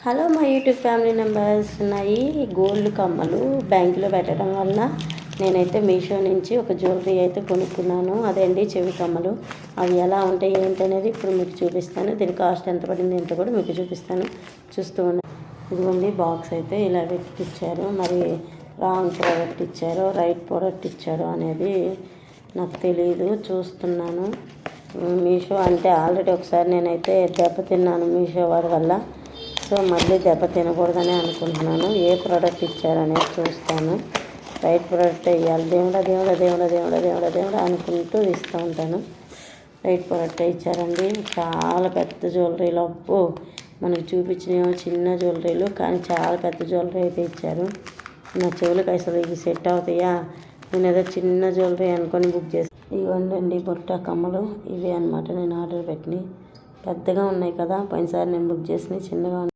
Hello మా YouTube family members. ఉన్నాయి gold కమ్మలు బ్యాంకులో పెట్టడం వల్ల నేనైతే మీషో నుంచి ఒక జ్యువెలరీ అయితే కొనుక్కున్నాను. అదండి చెవి కమ్మలు. అవి ఎలా ఉంటాయి ఏంటనేది ఇప్పుడు మీకు చూపిస్తాను. దీని కాస్ట్ ఎంత పడింది ఏంటో కూడా మీకు చూపిస్తాను. చూస్తూ ఉన్నాను. ఇదిగోండి బాక్స్ అయితే ఇలా పెట్టిచ్చారు. మరి రాంగ్ ప్రోడక్ట్ ఇచ్చారో రైట్ ప్రోడక్ట్ ఇచ్చారో అనేది నాకు తెలియదు. చూస్తున్నాను. మీషో అంటే ఆల్రెడీ ఒకసారి నేనైతే దెబ్బతిన్నాను మీషో వాడి వల్ల. సో మళ్ళీ దెబ్బ తినకూడదని అనుకుంటున్నాను. ఏ ప్రోడక్ట్ ఇచ్చారనేది చూస్తాను. రైట్ ప్రోడక్ట్ వేయాలి. దేవుడా దేవుడా దేవుడా దేవుడా దేవుడా దేవుడా అనుకుంటూ ఇస్తూ ఉంటాను. రైట్ ప్రోడక్ట్ ఇచ్చారండి. చాలా పెద్ద జ్యువెలరీలు. అప్పు మనకు చూపించినేమో చిన్న జ్యువెలరీలు, కానీ చాలా పెద్ద జ్యువెలరీ అయితే ఇచ్చారు. నా చెవులకు అసలు ఇవి సెట్ అవుతాయా? నేను ఏదో చిన్న జ్యువెలరీ అనుకొని బుక్ చేసి ఇవ్వండి బుట్ట కమ్మలు. ఇవే అనమాట నేను ఆర్డర్ పెట్టినవి. పెద్దగా ఉన్నాయి కదా, పోయినసారి నేను బుక్ చేసినవి చిన్నగా ఉన్నాయి.